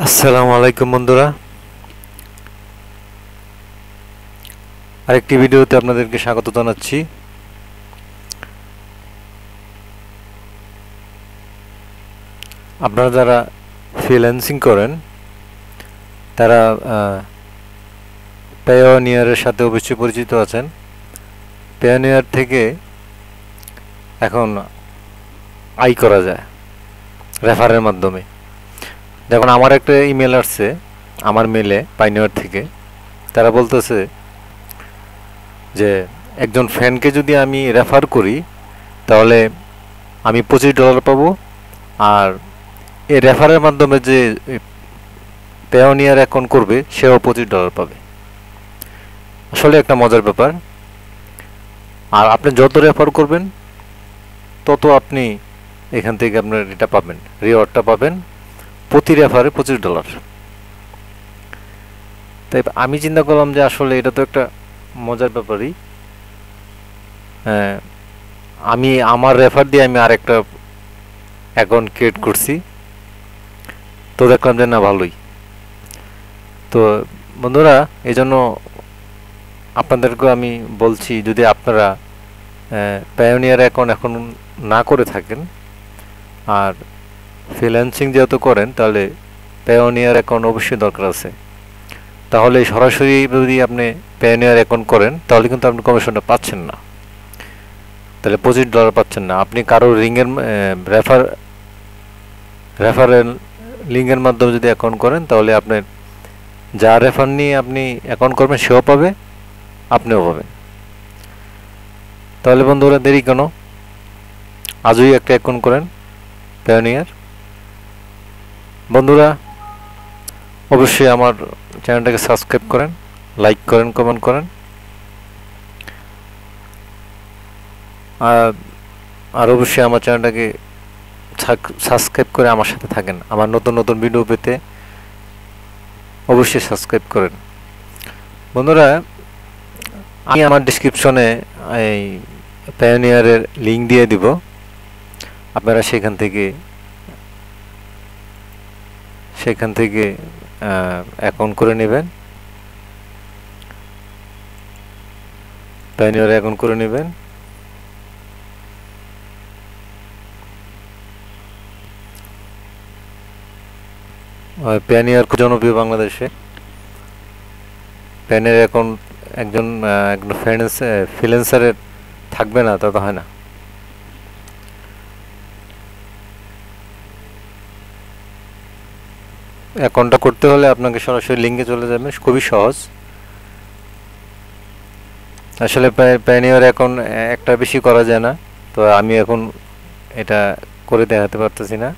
আসসালামু আলাইকুম বন্ধুরা, আরেকটি ভিডিওতে আপনাদেরকে স্বাগত জানাচ্ছি। আপনারা যারা ফ্রিল্যান্সিং করেন তারা পেয়োনিয়ারের সাথে অবশ্যই পরিচিত আছেন। পেয়োনিয়ার থেকে এখন আয় করা যায় রেফারের মাধ্যমে। দেখুন, আমার একটা ইমেল আসছে আমার মেলে পাইনিয়ার থেকে। তারা বলতেছে যে একজন ফ্যানকে যদি আমি রেফার করি তাহলে আমি $25 পাবো, আর এই রেফারের মাধ্যমে যে পেয়োনিয়ার অ্যাকাউন্ট করবে সেও $25 পাবে। আসলে একটা মজার ব্যাপার। আর আপনি যত রেফার করবেন তত আপনি এখান থেকে আপনার এটা পাবেন, রিওয়ার্ডটা পাবেন প্রতি রেফারে $25। তাই আমি চিন্তা করলাম যে আসলে এটা তো একটা মজার ব্যাপারই। হ্যাঁ, আমি আমার রেফার দিয়ে আমি আরেকটা অ্যাকাউন্ট ক্রিয়েট করছি, তো দেখলাম যে না, ভালোই। তো বন্ধুরা, এই জন্য আপনাদেরকে আমি বলছি, যদি আপনারা পায়োনিয়ার অ্যাকাউন্ট এখন না করে থাকেন আর ফ্রিল্যান্সিং যেহেতু করেন, তাহলে পায়োনিয়ার অ্যাকাউন্ট অবশ্যই দরকার আছে। তাহলে সরাসরি যদি আপনি পায়োনিয়ার অ্যাকাউন্ট করেন তাহলে কিন্তু আপনি কমিশনটা পাচ্ছেন না, তাহলে $25 পাচ্ছেন না। আপনি কারো রেফারেল লিঙ্কের মাধ্যমে যদি অ্যাকাউন্ট করেন তাহলে আপনার যা রেফার নিয়ে আপনি অ্যাকাউন্ট করবেন সেও পাবে, আপনিও পাবেন। তাহলে বন্ধুরা, দেরি কেন, আজই একটা অ্যাকাউন্ট করেন পায়োনিয়ার। বন্ধুরা, অবশ্যই আমার চ্যানেলটাকে সাবস্ক্রাইব করেন, লাইক করেন, কমেন্ট করেন। আর অবশ্যই আমার চ্যানেলটাকে সাবস্ক্রাইব করে আমার সাথে থাকেন। আমার নতুন নতুন ভিডিও পেতে অবশ্যই সাবস্ক্রাইব করেন। বন্ধুরা, আমি আমার ডিসক্রিপশনে এই পায়োনিয়ারের লিঙ্ক দিয়ে দিব, আপনারা সেখান থেকে অ্যাকাউন্ট করে নেবেন, পায়োনিয়ারে অ্যাকাউন্ট করে নেবেন। পায়োনিয়ার খুব জনপ্রিয় বাংলাদেশে। পায়োনিয়ার অ্যাকাউন্ট একজন ফ্রিল্যান্সারের থাকবে না তা তো হয় না। অ্যাকাউন্টটা করতে হলে আপনাকে সরাসরি লিঙ্কে চলে যাবেন, খুবই সহজ। আসলে পায়োনিয়ার অ্যাকাউন্ট একটা বেশি করা যায় না, তো আমি এখন এটা করে দেখাতে পারতেছি না।